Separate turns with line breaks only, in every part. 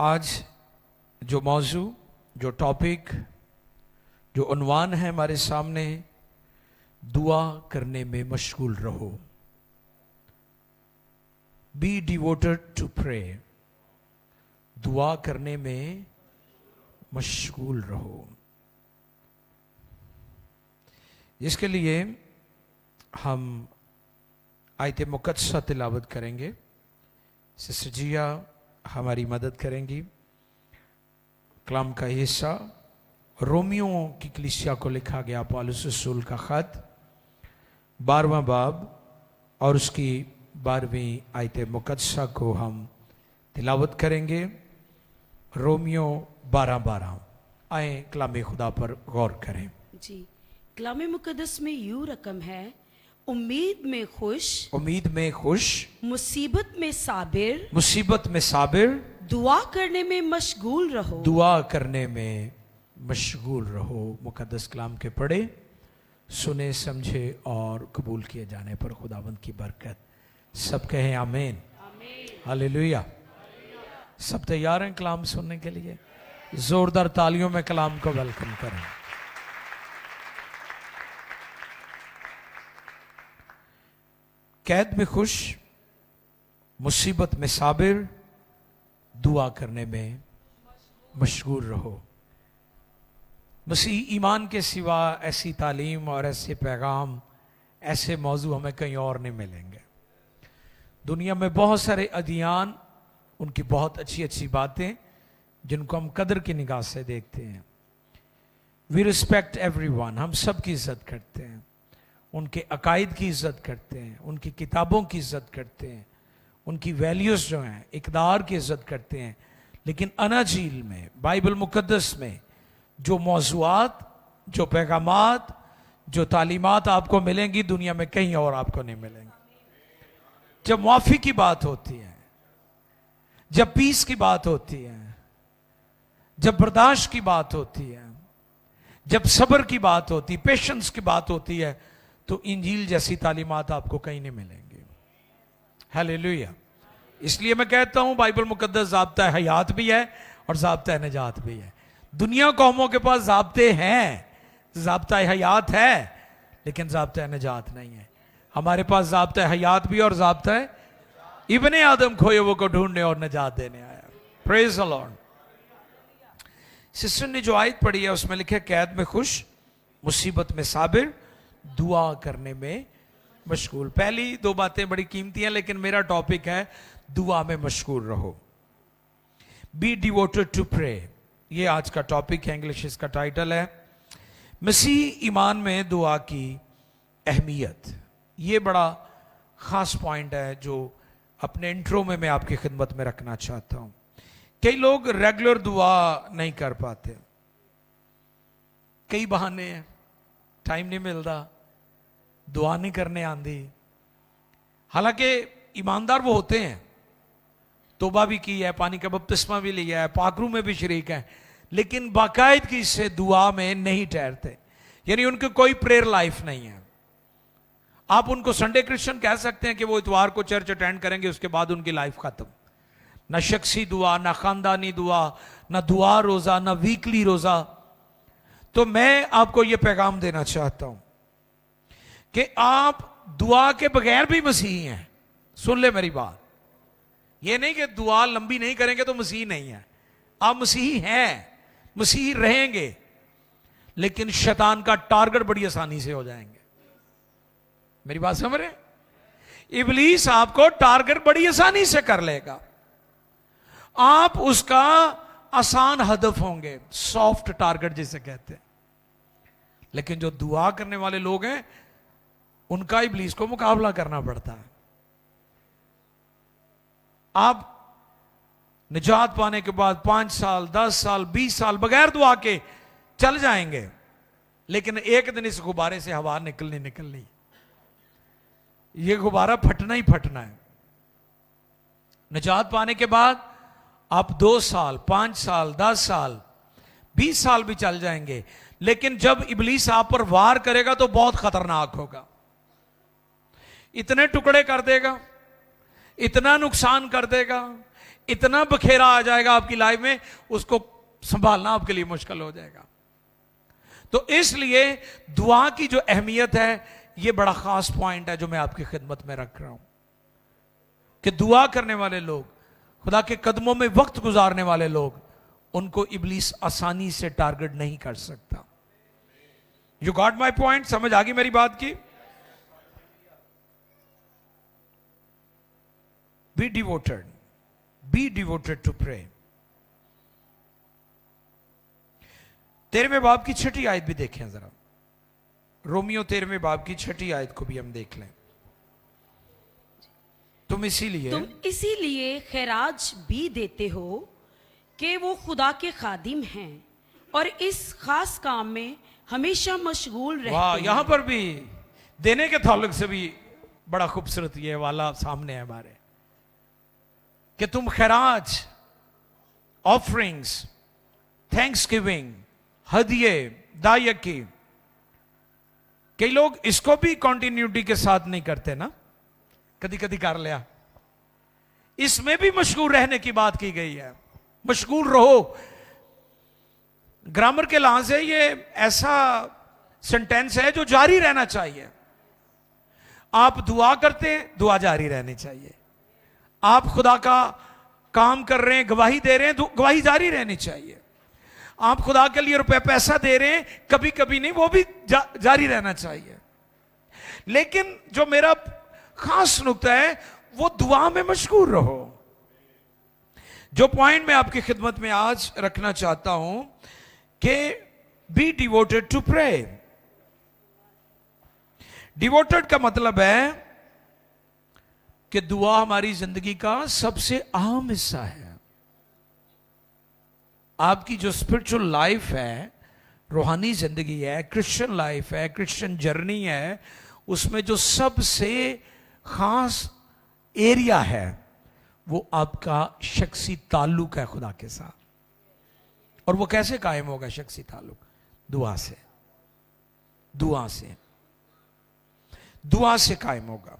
आज जो मौजू, जो टॉपिक, जो उन्वान है हमारे सामने, दुआ करने में मशगूल रहो। Be devoted to pray. दुआ करने में मशगूल रहो। इसके लिए हम आयत मुक़द्दसा तिलावत करेंगे। सिस्टर जिया हमारी मदद करेंगी। कलाम का हिस्सा रोमियो की कलीसिया को लिखा गया पौलुस रसूल का खत 12वां बाब और उसकी 12वीं आयत मुक़द्दसा को हम तिलावत करेंगे। रोमियो 12:12। आए कलाम खुदा पर गौर करें।
जी, कलाम मुक़द्दस में यूं रकम है, उम्मीद में खुश,
उम्मीद में खुश,
मुसीबत में साबिर,
मुसीबत में साबिर,
दुआ करने में मशगूल रहो।
दुआ करने में मशगूल रहो। मुक़द्दस कलाम के पढ़े, सुने, समझे और कबूल किए जाने पर खुदावंद की बरकत। सब कहें आमीन, हालेलुया। सब तैयार हैं कलाम सुनने के लिए? जोरदार तालियों में कलाम को वेलकम करें। कैद में खुश, मुसीबत में साबिर, दुआ करने में मशगूल रहो। मसीह ईमान के सिवा ऐसी तालीम और ऐसे पैगाम, ऐसे मौजू हमें कहीं और नहीं मिलेंगे। दुनिया में बहुत सारे अदियान, उनकी बहुत अच्छी अच्छी बातें जिनको हम कदर की निगाह से देखते हैं। वी रिस्पेक्ट एवरीवन, हम सब की इज्जत करते हैं, उनके अकायद की इज्जत करते हैं, उनकी किताबों की इज्जत करते हैं, उनकी वैल्यूज़ जो हैं, इक़दार की इज्जत करते हैं। लेकिन अनाजील में, बाइबल मुक़द्दस में जो मौज़ूआत, जो पैगामात, जो तालीमात आपको मिलेंगी, दुनिया में कहीं और आपको नहीं मिलेंगी। जब माफ़ी की बात होती है, जब पीस की बात होती है, जब बर्दाश्त की बात होती है, जब सब्र की बात होती, पेशेंस की बात होती है, तो इंजील जैसी तालीमात आपको कहीं नहीं मिलेंगी। हालेलुया। इसलिए मैं कहता हूं बाइबल मुक़द्दस ज़ाब्ता हयात भी है और ज़ाब्ता निजात भी है। दुनिया कौमों के पास ज़ाब्ते हैं, ज़ाब्ता हयात है, लेकिन ज़ाब्ता निजात नहीं है। हमारे पास ज़ाब्ता हयात भी और ज़ाब्ता इब्ने आदम खोए वो को ढूंढने और निजात देने आया। Praise the Lord. सिस्टर ने जो आयत पढ़ी है उसमें लिखे कैद में खुश, मुसीबत में साबिर, दुआ करने में मशगूल। पहली दो बातें बड़ी कीमती हैं, लेकिन मेरा टॉपिक है दुआ में मशगूल रहो। बी डिवोटेड टू प्रे, ये आज का टॉपिक है। इंग्लिश इसका टाइटल है मसीह ईमान में दुआ की अहमियत। ये बड़ा खास पॉइंट है जो अपने इंट्रो में मैं आपकी खिदमत में रखना चाहता हूं। कई लोग रेगुलर दुआ नहीं कर पाते, कई बहाने हैं, टाइम नहीं मिलता, दुआ नहीं करने आंदी। हालांकि ईमानदार वो होते हैं, तौबा भी की है, पानी का बपतिस्मा भी लिया है, पाकरू में भी शरीक है, लेकिन बाकायदगी से दुआ में नहीं ठहरते। यानी उनकी कोई प्रेयर लाइफ नहीं है। आप उनको संडे क्रिश्चियन कह सकते हैं कि वो इतवार को चर्च अटेंड करेंगे, उसके बाद उनकी लाइफ खत्म। ना शख्सी दुआ, ना खानदानी दुआ, ना दुआ रोजा, ना वीकली रोजा। तो मैं आपको यह पैगाम देना चाहता हूं कि आप दुआ के बगैर भी मसीही हैं। सुन ले मेरी बात। यह नहीं कि दुआ लंबी नहीं करेंगे तो मसीही नहीं है। आप मसीही हैं, मसीही रहेंगे, लेकिन शैतान का टारगेट बड़ी आसानी से हो जाएंगे। मेरी बात समझ रहे? इब्लीस आपको टारगेट बड़ी आसानी से कर लेगा। आप उसका आसान हदफ होंगे, सॉफ्ट टारगेट जिसे कहते हैं। लेकिन जो दुआ करने वाले लोग हैं, उनका इब्लीस को मुकाबला करना पड़ता है। आप निजात पाने के बाद 5 साल, 10 साल, 20 साल बगैर दुआ के चल जाएंगे, लेकिन एक दिन इस गुब्बारे से हवा निकलनी, यह गुब्बारा फटना ही फटना है। निजात पाने के बाद आप 2 साल, 5 साल, 10 साल, 20 साल भी चल जाएंगे, लेकिन जब इब्लीस आप पर वार करेगा तो बहुत खतरनाक होगा। इतने टुकड़े कर देगा, इतना नुकसान कर देगा, इतना बखेरा आ जाएगा आपकी लाइफ में, उसको संभालना आपके लिए मुश्किल हो जाएगा। तो इसलिए दुआ की जो अहमियत है, यह बड़ा खास पॉइंट है जो मैं आपकी खिदमत में रख रहा हूं, कि दुआ करने वाले लोग, खुदा के कदमों में वक्त गुजारने वाले लोग, उनको इब्लीस आसानी से टारगेट नहीं कर सकता। You got my point? समझ आ गई मेरी बात की? Be devoted to pray. 13वें बाब की 6ठी आयत भी देखें जरा, रोमियो 13वें बाब की 6ठी आयत को भी हम देख लें। तुम इसीलिए खैराज भी देते हो कि वो खुदा के खादिम हैं और इस खास काम में हमेशा मशगूल रहते हैं। वाह, यहां पर भी देने के ताल्लुक से भी बड़ा खूबसूरत ये वाला सामने है हमारे, कि तुम खैराज, ऑफरिंग्स, थैंक्स गिविंग, हदिये, दायकी, कई लोग इसको भी कंटिन्यूटी के साथ नहीं करते ना, कभी कभी कर लिया। इसमें भी मशगूल रहने की बात की गई है। मशगूल रहो, ग्रामर के लिहाज से ये ऐसा सेंटेंस है जो जारी रहना चाहिए। आप दुआ करते हैं, दुआ जारी रहनी चाहिए। आप खुदा का काम कर रहे हैं, गवाही दे रहे हैं, तो गवाही जारी रहनी चाहिए। आप खुदा के लिए रुपए पैसा दे रहे हैं, कभी कभी नहीं, वो भी जारी रहना चाहिए। लेकिन जो मेरा खास नुक्ता है, वो दुआ में मशगूल रहो। जो पॉइंट मैं आपकी खिदमत में आज रखना चाहता हूं कि be devoted to pray. Devoted का मतलब है कि दुआ हमारी जिंदगी का सबसे अहम हिस्सा है। आपकी जो स्पिरिचुअल लाइफ है, रूहानी जिंदगी है, क्रिश्चियन लाइफ है, क्रिश्चियन जर्नी है, उसमें जो सबसे खास एरिया है वो आपका शख्सी ताल्लुक है खुदा के साथ। और वो कैसे कायम होगा शख्सी ताल्लुक? दुआ से, दुआ से, दुआ से कायम होगा।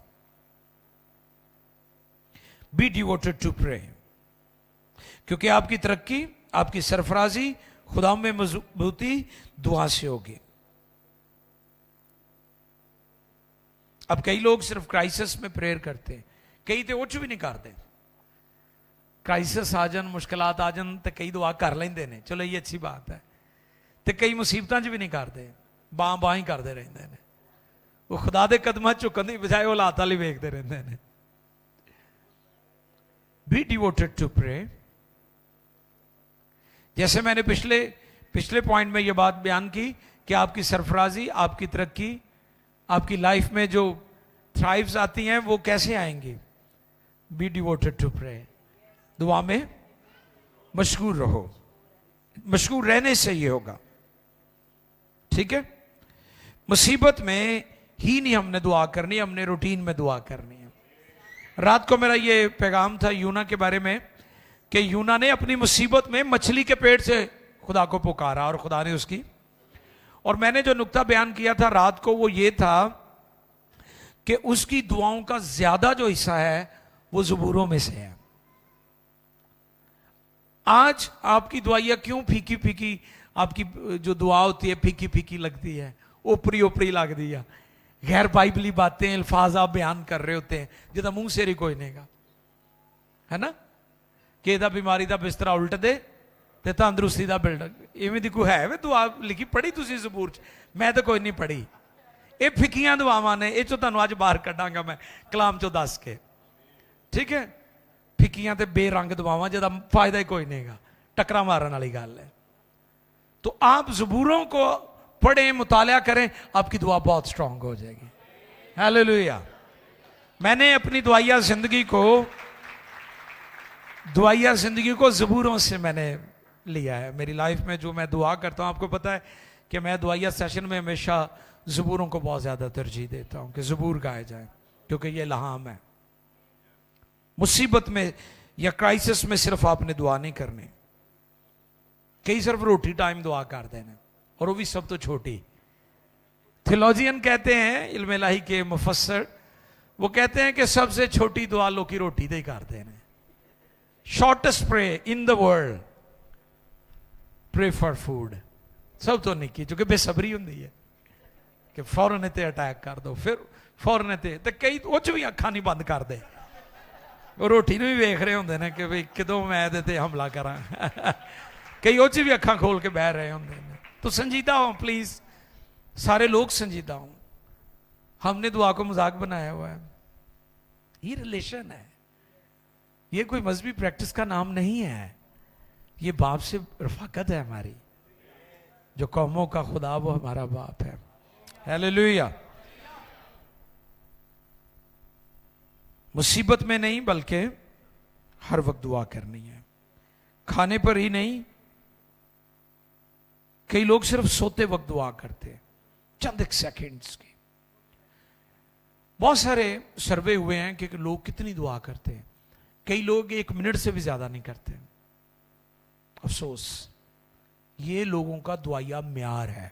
बी डिवोटेड टू प्रे, क्योंकि आपकी तरक्की, आपकी सरफराजी, खुदा में मजबूती दुआ से होगी। अब कई लोग सिर्फ क्राइसिस में प्रेयर करते हैं, कई तो उठ भी नहीं करते। क्राइसिस आ जान, मुश्किलात आ जान तो कई दुआ कर लेंदे ने, चलो ये अच्छी बात है। तो कई मुसीबतां च भी नहीं करते, बां ही करते रहते हैं। वो खुदा दे कदमां झुकन की बजाय वो हालात वाली वेखते रहते हैं। Be devoted to pray. जैसे मैंने पिछले पॉइंट में ये बात बयान की कि आपकी सरफराजी, आपकी तरक्की, आपकी लाइफ में जो थ्राइव्स आती हैं वो कैसे आएंगी? Be devoted to pray. दुआ में मशगूल रहो। मशगूल रहने से ये होगा, ठीक है? मुसीबत में ही नहीं हमने दुआ करनी, हमने रूटीन में दुआ करनी है। रात को मेरा ये पैगाम था यूना के बारे में कि यूना ने अपनी मुसीबत में मछली के पेट से खुदा को पुकारा और खुदा ने उसकी, और मैंने जो नुक्ता बयान किया था रात को वो ये था कि उसकी दुआओं का ज्यादा जो हिस्सा है वो ज़बूरों में से है। आज आपकी दुआइयां क्यों फीकी फीकी, आपकी जो दुआ होती है फीकी फीकी लगती है, ऊपरी ऊपरी लगती है, गैर बाइबली बातें, अल्फाज आप बयान कर रहे होते हैं जिदा मुंह से ही कोई नहीं, है ना? कि इहदा बीमारी का बिस्तरा उल्ट दे ते तंदुरुस्ती का बिल्ड, इवें दी कोई है वे दुआ लिखी पढ़ी तुसी ज़बूर च? मैं तो कोई नहीं पढ़ी। ये फिकियां दुआवां ने, ये चो तुहानूं अज बाहर कड्डांगा मैं कलाम चो दस के, ठीक है? फिकियां ते बेरंग दुआवां जिहदा फायदा ही कोई नहीं, टकरा मारन वाली गल है। तो आप ज़बूरों को पढ़ें, मुतालिया करें, आपकी दुआ बहुत स्ट्रांग हो जाएगी। हालेलुया। मैंने अपनी दुआइया जिंदगी को ज़बूरों से मैंने लिया है। मेरी लाइफ में जो मैं दुआ करता हूं, आपको पता है कि मैं दुआइया सेशन में हमेशा ज़बूरों को बहुत ज्यादा तरजीह देता हूं कि ज़बूर गाए जाए, क्योंकि ये लहाम है। मुसीबत में या क्राइसिस में सिर्फ आपने दुआ नहीं करनी, कई सिर्फ रोटी टाइम दुआ कर देना, और वो भी सब तो छोटी। थियोलॉजियन कहते हैं, इल्म इलाही के मुफस्सर, वो कहते हैं कि सबसे छोटी दुआ लोग की रोटी दे ही करते हैं। Shortest pray in the world, pray for food. सब तो निकी क्योंकि बेसबरी होंगी है कि फौरन इते अटैक कर दो, फिर फौरन इते ते कई उच भी अखां नहीं बंद करते, रोटी भी वेख रहे होंगे ने कि भाई कदों मैं इहदे ते हमला करा कई उच भी अखां खोल के बह रहे होंगे ने। तो संजीदा हो प्लीज, सारे लोग संजीदा हो। हमने दुआ को मजाक बनाया हुआ है, ये रिलेशन है, ये कोई मजहबी प्रैक्टिस का नाम नहीं है, ये बाप से रफाकत है हमारी। जो कौमों का खुदा वो हमारा बाप है। हालेलुया। मुसीबत में नहीं बल्कि हर वक्त दुआ करनी है, खाने पर ही नहीं। कई लोग सिर्फ सोते वक्त दुआ करते हैं, चंद एक सेकंड्स की। बहुत सारे सर्वे हुए हैं कि लोग कितनी दुआ करते हैं। कई लोग 1 मिनट से भी ज्यादा नहीं करते। अफसोस, ये लोगों का दुआया म्यार है,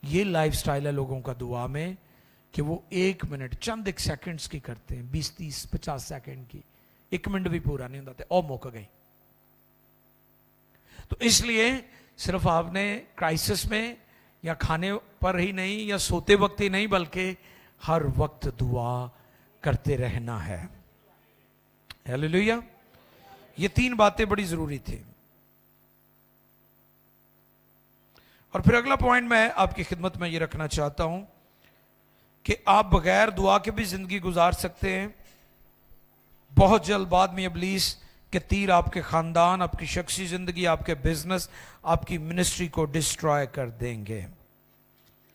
ये लाइफस्टाइल है लोगों का दुआ में कि वो 1 मिनट चंद एक सेकंड्स की करते हैं, 20, 30, 50 सेकंड की। 1 मिनट भी पूरा नहीं होता, और मुक गई। तो इसलिए सिर्फ आपने क्राइसिस में या खाने पर ही नहीं या सोते वक्त ही नहीं बल्कि हर वक्त दुआ करते रहना है। हालेलुया। ये 3 बातें बड़ी जरूरी थी। और फिर अगला पॉइंट मैं आपकी खिदमत में ये रखना चाहता हूं कि आप बगैर दुआ के भी जिंदगी गुजार सकते हैं। बहुत जल्द बाद में इब्लीस के तीर आपके खानदान, आपकी शख्सी जिंदगी, आपके बिजनेस, आपकी मिनिस्ट्री को डिस्ट्रॉय कर देंगे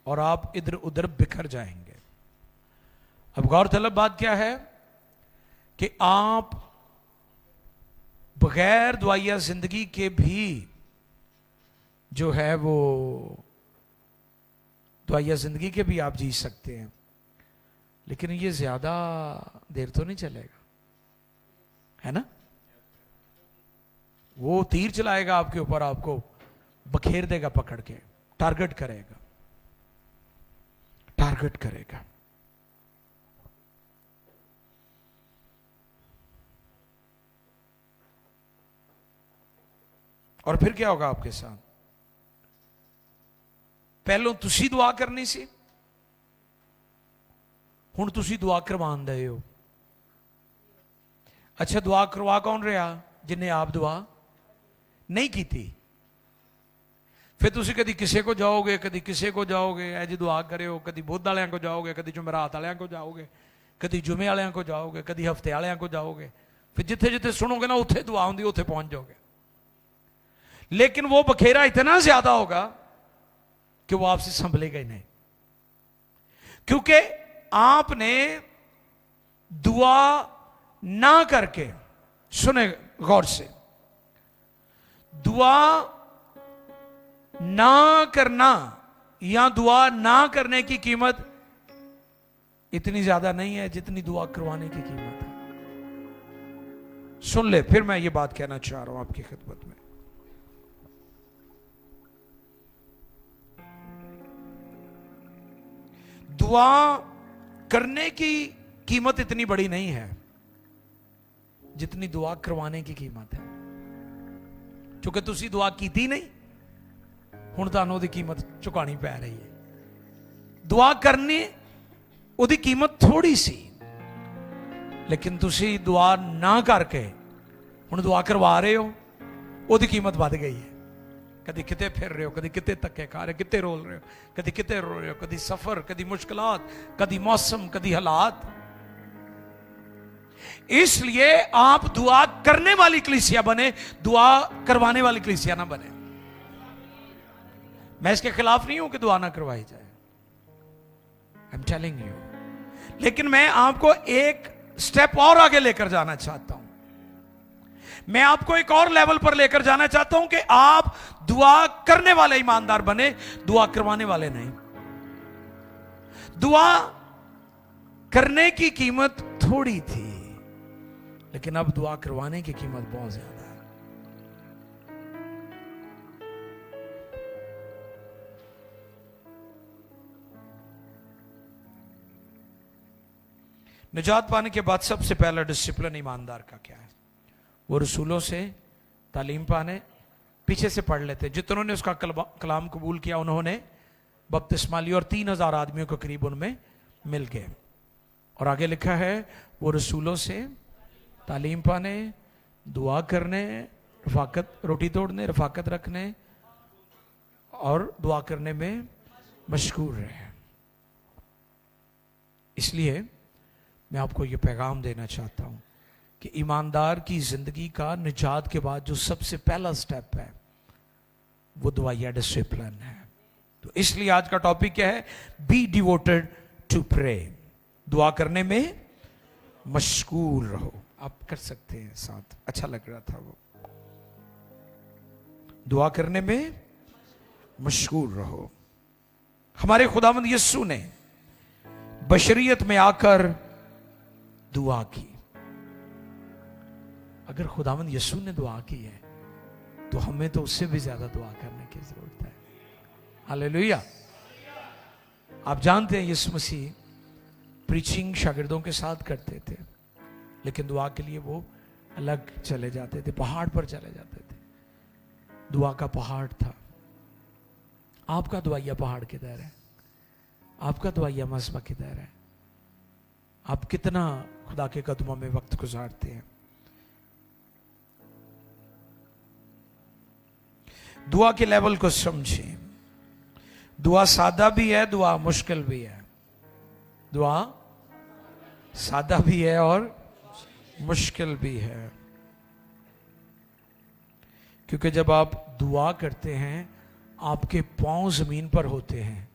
और आप इधर उधर बिखर जाएंगे। अब गौरतलब बात क्या है कि आप बगैर दुआया जिंदगी के भी जो है वो दुआया जिंदगी के भी आप जी सकते हैं, लेकिन ये ज्यादा देर तो नहीं चलेगा, है ना। वो तीर चलाएगा आपके ऊपर, आपको बखेर देगा पकड़ के, टारगेट करेगा, टारगेट करेगा। और फिर क्या होगा आपके साथ? पहलों तुसी दुआ करनी सी, हुण तुसी दुआ करवान दे हो। अच्छा, दुआ करवा कौन रहा? जिन्हें आप दुआ नहीं की थी। फिर तुसी कदी किसी को जाओगे, कदी किसी को जाओगे, ऐ जी दुआ करे हो, कदी बुध वालियां को जाओगे, कदी जुमेरात वालियां को जाओगे, कदी जुमे वालियां को जाओगे, कदी हफ्ते वालियां को जाओगे। फिर जिथे जिथे सुनोगे ना उत्थे दुआ होंगी, उत्थे पहुंच जाओगे। लेकिन वो बखेरा इतना ज्यादा होगा कि वो आपसे संभलेगा ही नहीं, क्योंकि आपने दुआ ना करके, सुने गौर से, दुआ ना करना या दुआ ना करने की कीमत इतनी ज्यादा नहीं है जितनी दुआ करवाने की कीमत है। सुन ले, फिर मैं ये बात कहना चाह रहा हूं आपकी खिदमत में। दुआ करने की कीमत इतनी बड़ी नहीं है जितनी दुआ करवाने की कीमत है। क्योंकि तुसी दुआ कीती नहीं, हुण तुहानूं उहदी कीमत चुकानी पै रही है। दुआ करनी उहदी कीमत थोड़ी सी, लेकिन तुसी दुआ ना करके हुण दुआ करवा रहे हो, उहदी कीमत बढ़ गई है। कदी किते फिर रहे हो, कदी किते धक्के खा रहे हो, किते रोल रहे हो, कदी किते रो रहे हो, कदी सफर, कदी मुश्किलात, कदी मौसम, कदी हालात। इसलिए आप दुआ करने वाली कलीसिया बने, दुआ करवाने वाली कलीसिया ना बने। मैं इसके खिलाफ नहीं हूं कि दुआ ना करवाई जाए, आई एम टेलिंग यू, लेकिन मैं आपको एक स्टेप और आगे लेकर जाना चाहता हूं। मैं आपको एक और लेवल पर लेकर जाना चाहता हूं कि आप दुआ करने वाले ईमानदार बने, दुआ करवाने वाले नहीं। दुआ करने की कीमत थोड़ी थी, लेकिन अब दुआ करवाने की कीमत बहुत ज्यादा है। निजात पाने के बाद सबसे पहला डिसिप्लिन ईमानदार का क्या है? वो रसूलों से तालीम पाने, पीछे से पढ़ लेते, जितनों ने उसका कलाम कबूल किया उन्होंने बपतिस्मा लिया और 3000 आदमियों के करीब उनमें मिल गए। और आगे लिखा है वो रसूलों से तालीम पाने, दुआ करने, रफाकत, रोटी तोड़ने, रफाकत रखने और दुआ करने में मशगूल रहे। इसलिए मैं आपको ये पैगाम देना चाहता हूं कि ईमानदार की जिंदगी का निजात के बाद जो सबसे पहला स्टेप है वो दुआ या डिसिप्लिन है। तो इसलिए आज का टॉपिक क्या है? Be devoted to pray. दुआ करने में मशगूल रहो। आप कर सकते हैं साथ, अच्छा लग रहा था वो। दुआ करने में मशगूल रहो। हमारे खुदावंद यीशु ने बशरियत में आकर दुआ की। अगर खुदावंद यीशु ने दुआ की है तो हमें तो उससे भी ज्यादा दुआ करने की जरूरत है। हालेलुया। आप जानते हैं यीशु मसीह प्रीचिंग शागिर्दों के साथ करते थे, लेकिन दुआ के लिए वो अलग चले जाते थे, पहाड़ पर चले जाते थे। दुआ का पहाड़ था। आपका दुआया पहाड़ किधर है? आपका दुआया मस्बा किधर है? आप कितना खुदा के कदमों में वक्त गुजारते हैं? दुआ के लेवल को समझें। दुआ सादा भी है, दुआ मुश्किल भी है। दुआ सादा भी है और मुश्किल भी है, क्योंकि जब आप दुआ करते हैं आपके पांव जमीन पर होते हैं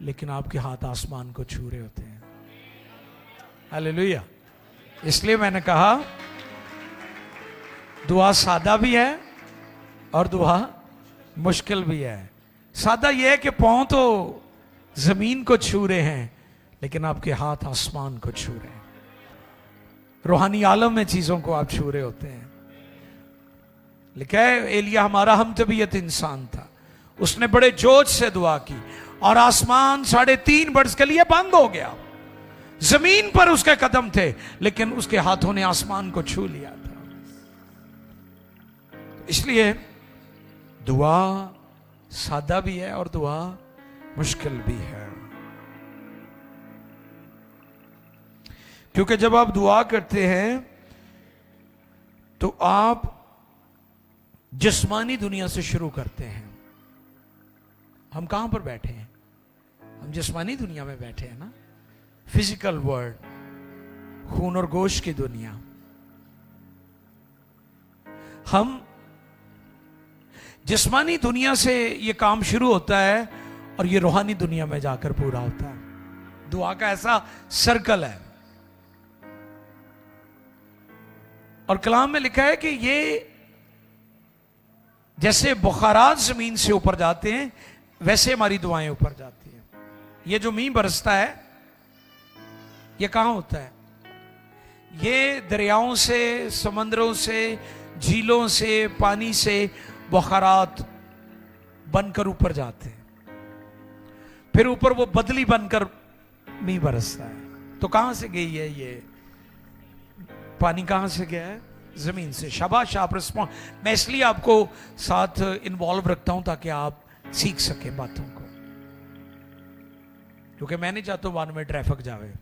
लेकिन आपके हाथ आसमान को छू रहे होते हैं। हालेलुया। इसलिए मैंने कहा दुआ सादा भी है और दुआ मुश्किल भी है। सादा यह है कि पांव तो जमीन को छू रहे हैं लेकिन आपके हाथ आसमान को छू रहे हैं। रूहानी आलम में चीजों को आप छू रहे होते हैं। लिखा है एलिया हमारा हम तबीयत इंसान था, उसने बड़े जोश से दुआ की और आसमान 3.5 बरस के लिए बंद हो गया। जमीन पर उसके कदम थे लेकिन उसके हाथों ने आसमान को छू लिया था। इसलिए दुआ सादा भी है और दुआ मुश्किल भी है, क्योंकि जब आप दुआ करते हैं तो आप जिस्मानी दुनिया से शुरू करते हैं। हम कहां पर बैठे हैं? हम जिस्मानी दुनिया में बैठे हैं ना, फिजिकल वर्ल्ड, खून और गोश्त की दुनिया। हम जिस्मानी दुनिया से ये काम शुरू होता है और ये रूहानी दुनिया में जाकर पूरा होता है। दुआ का ऐसा सर्कल है। और कलाम में लिखा है कि ये जैसे बुखारात जमीन से ऊपर जाते हैं वैसे हमारी दुआएं ऊपर जाती हैं। ये जो मींह बरसता है ये कहां होता है? ये दरियाओं से, समंदरों से, झीलों से, पानी से बुखारात बनकर ऊपर जाते हैं, फिर ऊपर वो बदली बनकर मींह बरसता है। तो कहां से गई है ये पानी? कहां से गया है? जमीन से। शाबाश, आप रिस्पॉन्ड। मैं इसलिए आपको साथ इन्वॉल्व रखता हूं ताकि आप सीख सके बातों को, क्योंकि मैं नहीं चाहता वन में ट्रैफिक जावे,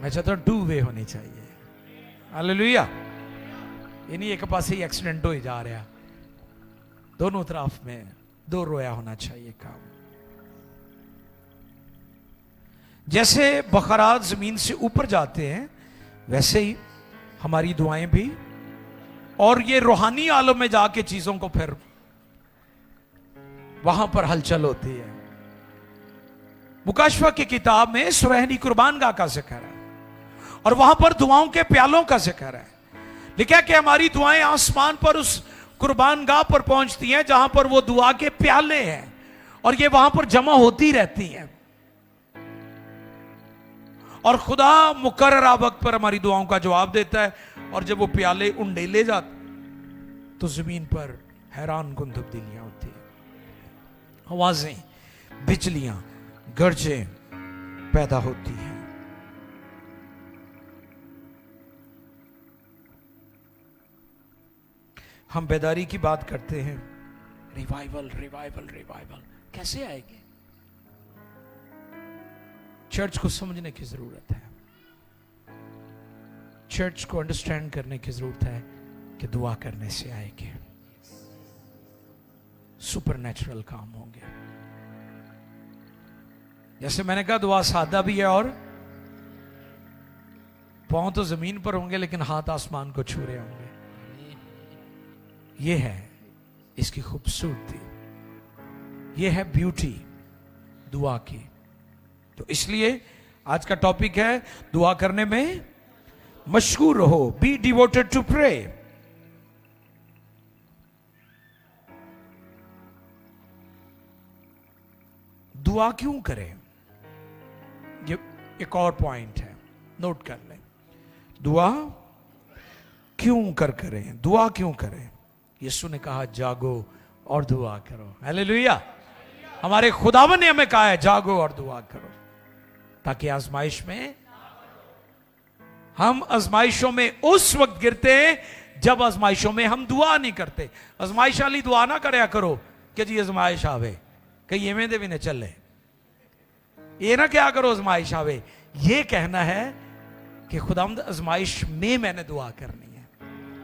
मैं चाहता हूं 2 वे होनी चाहिए। हालेलुया। ये नहीं एक पास ही एक्सीडेंट हो ही जा रहा, दोनों तरफ में 2 रोया होना चाहिए काम। जैसे बखरात जमीन से ऊपर जाते हैं वैसे ही हमारी दुआएं भी, और ये रूहानी आलम में जाके चीजों को फिर वहां पर हलचल होती है। मुकाशवा की किताब में सुरहनी कुर्बानगाह का जिक्र है और वहां पर दुआओं के प्यालों का जिक्र है। लिखा कि हमारी दुआएं आसमान पर उस कुर्बानगाह पर पहुंचती हैं जहां पर वो दुआ के प्याले हैं और ये वहां पर जमा होती रहती हैं और खुदा मुकर्ररा वक्त पर हमारी दुआओं का जवाब देता है। और जब वो प्याले उंडेले जाते तो जमीन पर हैरान कुन तब्दीलियां होती हैं, आवाजें, बिजलियां, गर्जें पैदा होती हैं। हम बेदारी की बात करते हैं, रिवाइवल रिवाइवल रिवाइवल कैसे आएगी? चर्च को समझने की जरूरत है, चर्च को अंडरस्टैंड करने की जरूरत है कि दुआ करने से आएगी, सुपरनैचुरल काम होंगे। जैसे मैंने कहा, दुआ सादा भी है और पांव तो जमीन पर होंगे लेकिन हाथ आसमान को छू रहे होंगे। यह है इसकी खूबसूरती, यह है ब्यूटी दुआ की। तो इसलिए आज का टॉपिक है दुआ करने में मशगूल रहो, बी डिवोटेड टू प्रे। दुआ क्यों करें, ये एक और पॉइंट है, नोट कर लें। दुआ क्यों करें, दुआ क्यों करें? यीशु ने कहा जागो और दुआ करो। हालेलुया। हमारे खुदावन ने हमें कहा है जागो और दुआ करो, ताकि आजमाइश में, हम आजमाइशों में उस वक्त गिरते हैं जब आजमाइशों में हम दुआ नहीं करते। आजमाइश वाली दुआ ना करया करो कि जी आजमाइश आवे, कहीं एवें दे भी नहीं चले। ये ना क्या करो आजमाइश आवे, ये कहना है कि खुदावंद आजमाइश में मैंने दुआ करनी है।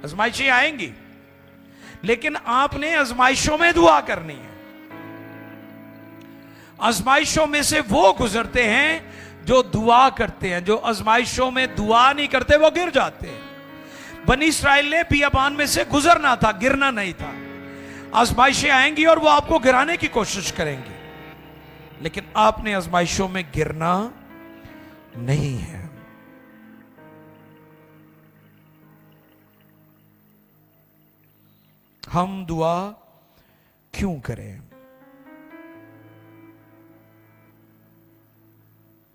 आजमाइशें आएंगी लेकिन आपने आजमाइशों में दुआ करनी है। आजमाइशों में से वो गुजरते हैं जो दुआ करते हैं, जो आजमाइशों में दुआ नहीं करते वो गिर जाते हैं। बनी इस्राएल ने बियाबान में से गुजरना था, गिरना नहीं था। आजमाइशें आएंगी और वो आपको गिराने की कोशिश करेंगी, लेकिन आपने आजमाइशों में गिरना नहीं है। हम दुआ क्यों करें?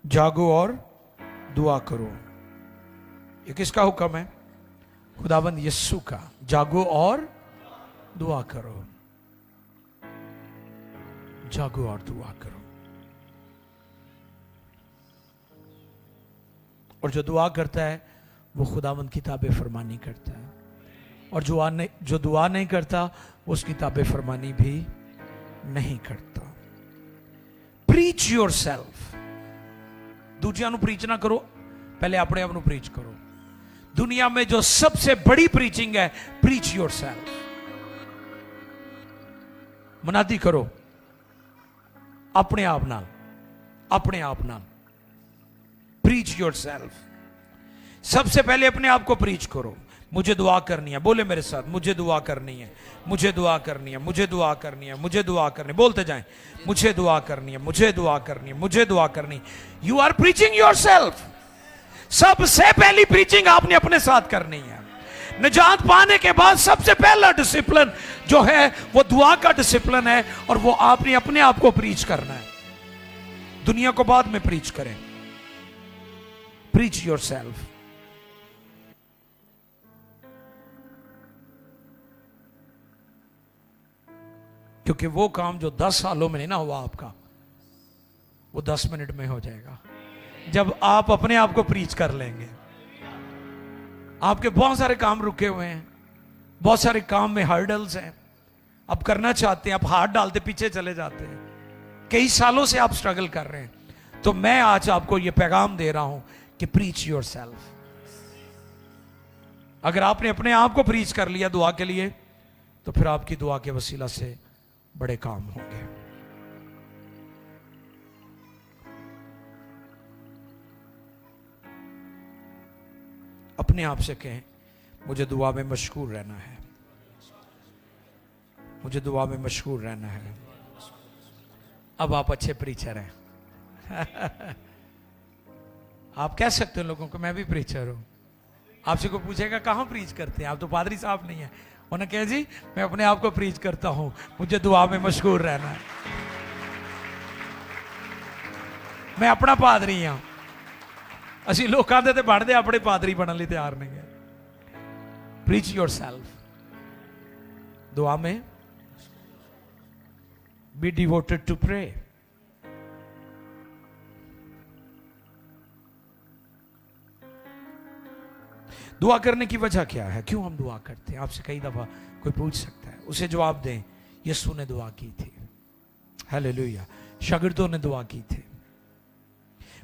जागो और दुआ करो, ये किसका हुक्म है? खुदाबंद यीशु का। जागो और दुआ करो, जागो और दुआ करो। और जो दुआ करता है वो खुदाबंद की ताबे फरमानी करता है, और जो दुआ नहीं करता वो उसकी ताबे फरमानी भी नहीं करता। Preach yourself. दूसरियां प्रीच ना करो, पहले अपने आप प्रीच करो। दुनिया में जो सबसे बड़ी प्रीचिंग है, प्रीच योर सेल्फ। मनादी करो अपने आप नाल, अपने आप नाल। Preach your self. सबसे पहले अपने आप को प्रीच करो। मुझे दुआ करनी है, बोले मेरे साथ, मुझे दुआ करनी है, मुझे दुआ करनी है, मुझे दुआ करनी है, मुझे दुआ करनी है। बोलते जाएं, मुझे दुआ करनी है, मुझे दुआ करनी है, मुझे दुआ करनी। You are preaching yourself. सबसे पहली प्रीचिंग आपने अपने साथ करनी है। निजात पाने के बाद सबसे पहला डिसिप्लिन जो है वो दुआ का डिसिप्लिन है, और वो आपने अपने आप को प्रीच करना है। दुनिया को बाद में प्रीच करें। Preach yourself. क्योंकि वो काम जो 10 सालों में नहीं ना हुआ आपका, वो 10 मिनट में हो जाएगा जब आप अपने आप को प्रीच कर लेंगे। आपके बहुत सारे काम रुके हुए हैं, बहुत सारे काम में हर्डल्स हैं, आप करना चाहते हैं, आप हाथ डालते पीछे चले जाते हैं। कई सालों से आप स्ट्रगल कर रहे हैं। तो मैं आज आपको यह पैगाम दे रहा हूं कि प्रीच योरसेल्फ। अगर आपने अपने आप को प्रीच कर लिया दुआ के लिए, तो फिर आपकी दुआ के वसीला से बड़े काम होंगे। अपने आप से कहें, मुझे दुआ में मशगूल रहना है, मुझे दुआ में मशगूल रहना है। अब आप अच्छे प्रीचर हैं। आप कह सकते हो लोगों को मैं भी प्रीचर हूं। आपसे कोई पूछेगा कहां प्रीच करते हैं, आप तो पादरी साहब नहीं है। उन्होंने कहा जी मैं अपने आप को प्रीच करता हूं, मुझे दुआ में मशगूल रहना है। मैं अपना पादरी हां। ਅਸੀਂ ਲੋਕਾਂ ਦੇ ਤੇ ਬਣਦੇ, ਆਪਣੇ ਪਾਦਰੀ ਬਣਨ ਲਈ ਤਿਆਰ ਨਹੀਂ ਹੈ। Preach yourself. दुआ में बी डिवोटेड टू प्रे। दुआ करने की वजह क्या है, क्यों हम दुआ करते हैं? आपसे कई दफा कोई पूछ सकता है, उसे जवाब दें, यीशु ने दुआ की थी, हालेलुया। शागिर्दों ने दुआ की थी,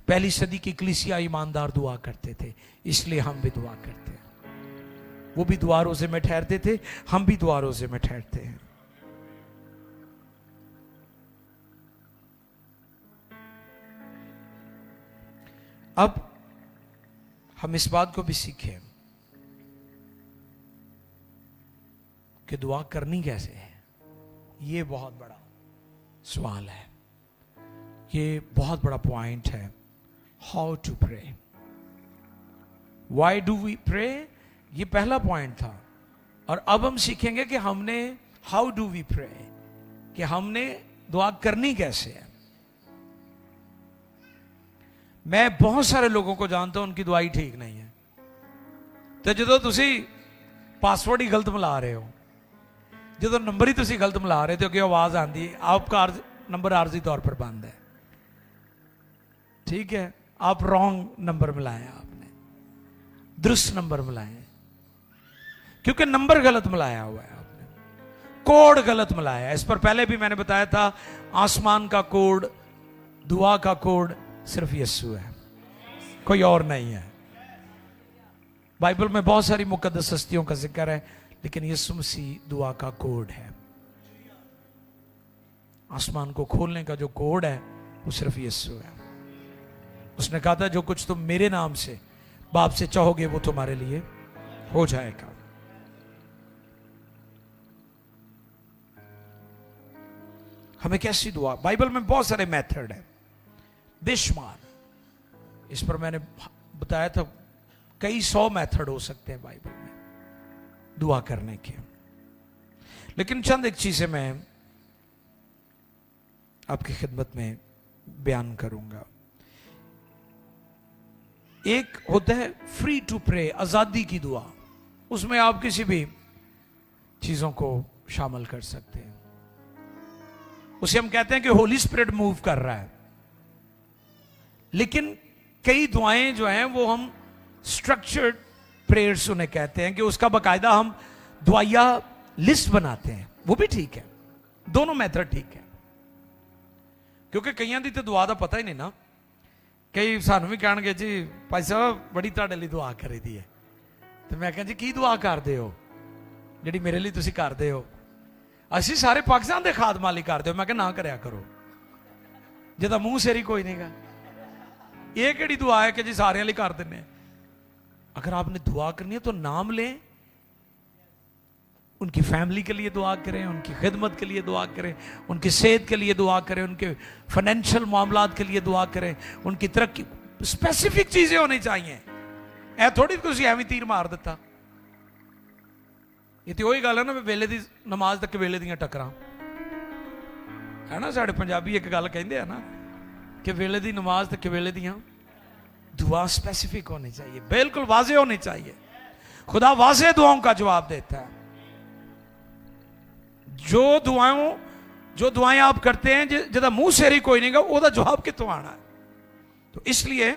पहली सदी की कलीसिया ईमानदार दुआ करते थे, इसलिए हम भी दुआ करते हैं। वो भी दुआ रोजे में ठहरते थे, हम भी दुआ रोजे में ठहरते हैं। अब हम इस बात को भी सीखें कि दुआ करनी कैसे है। ये बहुत बड़ा सवाल है, ये बहुत बड़ा पॉइंट है। How to pray, why do we pray, ये पहला पॉइंट था। और अब हम सीखेंगे कि हमने हाउ डू वी प्रे, कि हमने दुआ करनी कैसे है। मैं बहुत सारे लोगों को जानता हूं, उनकी दुआई ठीक नहीं है। तो जो तुसी पासवर्ड ही गलत मिला रहे हो, जो नंबर ही तुसी गलत मिला रहे थे कि आवाज आती है, आपका नंबर आर्जी तौर पर बंद है, ठीक है, आप रॉन्ग नंबर मिलाया, आपने दुरुस्त नंबर मिलाए, क्योंकि नंबर गलत मिलाया हुआ है आपने, कोड गलत मिलाया है। इस पर पहले भी मैंने बताया था, आसमान का कोड, दुआ का कोड सिर्फ यीशु है, कोई और नहीं है। बाइबल में बहुत सारी मुकद्दस हस्तियों का जिक्र है, लेकिन यीशु मसीह दुआ का कोड है। आसमान को खोलने का जो कोड है वो सिर्फ यीशु है। उसने कहा था, जो कुछ तुम मेरे नाम से बाप से चाहोगे वो तुम्हारे लिए हो जाएगा। हमें कैसी दुआ, बाइबल में बहुत सारे मेथड है। बेशुमार, इस पर मैंने बताया था, कई 100 मेथड हो सकते हैं बाइबल में दुआ करने के। लेकिन चंद एक चीजें मैं आपकी खिदमत में बयान करूंगा। एक होता है फ्री टू प्रे, आजादी की दुआ, उसमें आप किसी भी चीजों को शामिल कर सकते हैं। उसे हम कहते हैं कि होली स्पिरिट मूव कर रहा है। लेकिन कई दुआएं जो हैं वो हम स्ट्रक्चर्ड प्रेयर्स उन्हें कहते हैं, कि उसका बकायदा हम दुआया लिस्ट बनाते हैं, वो भी ठीक है, दोनों मेथड ठीक है। क्योंकि कईयां दी तो दुआ का पता ही नहीं ना, कई सानू भी कहणगे जी भाई साहब बड़ी तुहाडे लई दुआ करी दी है, तो मैं कहां जी की दुआ करदे हो जिहड़ी मेरे लिए तुसीं करदे हो? असीं सारे पाकिस्तान दे खादमां लई करदे हो। मैं कहा ना करया करो, जिहदा मूंह सिर ही कोई नहींगा। ये केड़ी दुआ है कि जी सारे लिए कर दिंने? अगर आपने दुआ करनी है तो नाम लें, उनकी फैमिली के लिए दुआ करें, उनकी खिदमत के लिए दुआ करें, उनकी सेहत के लिए दुआ करें, उनके फाइनेंशियल मामलात के लिए दुआ करें, उनकी तरक्की, स्पेसिफिक चीजें होनी चाहिए। ऐ थोड़ी तुसी एवं तीर मार दिता। ये तो वही गल है ना, वेले दी नमाज तक वेले दियां टकरां है ना। साडे पंजाबी एक गल कहंदे हैं ना कि वेले दी नमाज तक वेले दियां दुआ स्पेसिफिक होनी चाहिए, बिल्कुल वाजे होनी चाहिए। खुदा वाजे दुआओं का जवाब देता है। जो दुआएं आप करते हैं जिहदा मुंह सिर ही कोई नहींगा, ओहदा जवाब कितों आना है? तो इसलिए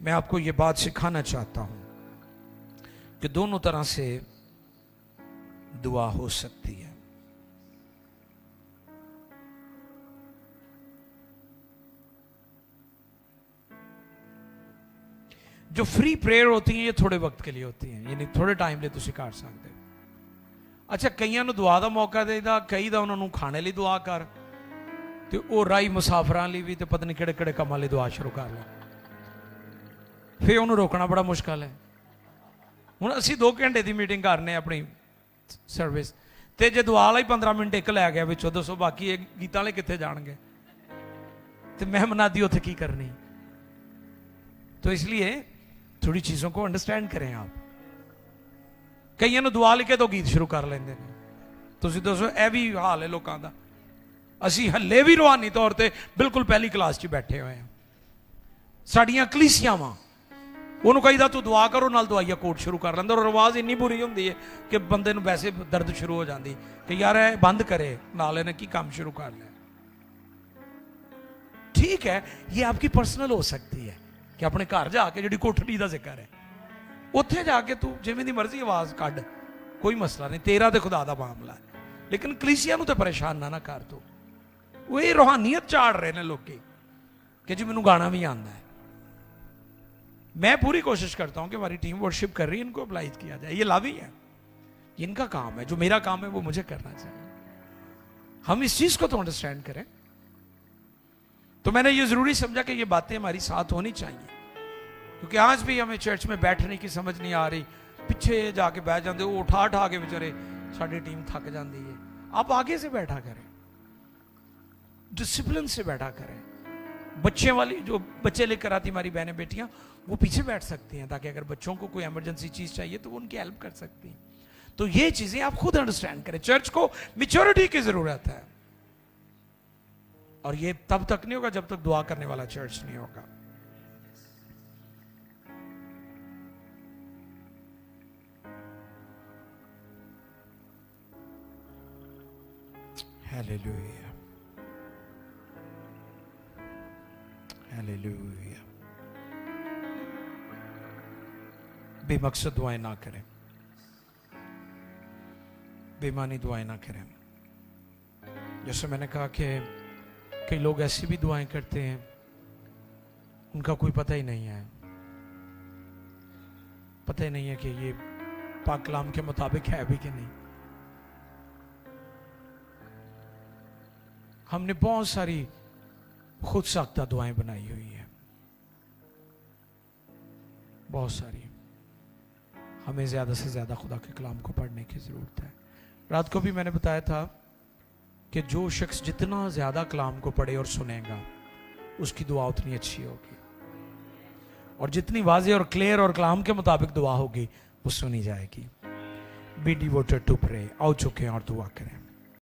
मैं आपको यह बात सिखाना चाहता हूं कि दोनों तरह से दुआ हो सकती है। जो फ्री प्रेयर होती हैं ये थोड़े वक्त के लिए होती हैं, यानी थोड़े टाइम लिए तुसीं कर सकते हो। अच्छा, कईयां नूं दुआ का मौका देदा, कई दा उन्होंने खाने लिए दुआ कर, तो वो राही मुसाफरां लिए भी तो पता नहीं किहड़े-किहड़े कामां लिए दुआ शुरू कर ला, फिर उन्होंने रोकना बड़ा मुश्किल है। हुण असीं 2 घंटे की मीटिंग करने अपनी सर्विस, तो जे दुआ वाला ही 15 मिनट एक लै गया विचों, दसो बाकी ये गीतां वाले कित्थे जाणगे? तो मैं मनादी उत्थे की करनी? तो इसलिए थोड़ी चीज़ों को अंडरस्टैंड करें आप। कईयां नूं दुआ लिखे तो गीत शुरू कर लेंदे ने, तुसीं दसो यह भी हाल है लोगों का। असीं हल्ले भी रूहानी तौर पर बिल्कुल पहली क्लास च बैठे हुए हैं। साड़ियां कलीसियां वां, उन्होंने कहीदा तू दुआ करो, नाल दुआइया कोट शुरू कर लेंदा, और आवाज़ इन्नी बुरी होंदी है कि बंदे नूं वैसे दर्द शुरू हो जाती कि यार ये बंद करे, नाल इन्हें की काम शुरू कर लिया। ठीक है, ये आपकी पर्सनल हो सकती है कि अपने घर जाके जी कोठड़ी का जिक्र है ਉੱਥੇ ਜਾ ਕੇ ਤੂੰ ਜਿਵੇਂ ਦੀ ਮਰਜ਼ੀ ਆਵਾਜ਼ ਕੱਢ, ਕੋਈ ਮਸਲਾ ਨਹੀਂ, ਤੇਰਾ ਤੇ ਖੁਦਾ ਦਾ ਮਾਮਲਾ ਹੈ। ਲੇਕਿਨ ਕਲੀਸਿਆ ਨੂੰ ਤੇ ਪਰੇਸ਼ਾਨ ਨਾ ਕਰ ਤੂੰ। ਉਹ ਇਹ ਰੂਹਾਨੀਅਤ ਚਾੜ ਰਹੇ ਨੇ ਲੋਕੀ कि जी मैनू गाना भी आता है। मैं पूरी कोशिश करता हूं कि हमारी टीम वर्शिप कर रही है, इनको अप्लाई किया जाए। ये लाभ ही है, इनका काम है, जो मेरा काम है वो मुझे करना चाहिए। हम इस चीज को तो अंडरस्टैंड करें। तो मैंने ये जरूरी समझा कि ये बातें हमारी साथ होनी चाहिए, क्योंकि आज भी हमें चर्च में बैठने की समझ नहीं आ रही। पिछे जाके बैठ जाते, वो उठा उठा के बेचारे साड़ी टीम थक जाती है। आप आगे से बैठा करें, डिसिप्लिन से बैठा करें। बच्चे वाली जो बच्चे लेकर आती हमारी बहनें बेटियां, वो पीछे बैठ सकती हैं, ताकि अगर बच्चों को कोई इमरजेंसी चीज चाहिए तो वो उनकी हेल्प कर सकती हैं। तो ये चीजें आप खुद अंडरस्टैंड करें। चर्च को मैच्योरिटी की जरूरत है, और ये तब तक नहीं होगा जब तक दुआ करने वाला चर्च नहीं होगा। Hallelujah, hallelujah. बेमकसद दुआएं ना करें, बेमानी दुआएं ना करें। जैसे मैंने कहा कि कई लोग ऐसी भी दुआएं करते हैं, उनका कोई पता ही नहीं है, पता ही नहीं है कि ये पाक कलाम के मुताबिक है भी कि नहीं। हमने बहुत सारी खुद साख्ता दुआएं बनाई हुई है, बहुत सारी। हमें ज्यादा से ज्यादा खुदा के कलाम को पढ़ने की जरूरत है। रात को भी मैंने बताया था कि जो शख्स जितना ज्यादा कलाम को पढ़े और सुनेगा, उसकी दुआ उतनी अच्छी होगी, और जितनी वाज़ेह और क्लियर और कलाम के मुताबिक दुआ होगी वो सुनी जाएगी। Be devoted to pray. आओ चुके हैं और दुआ करें।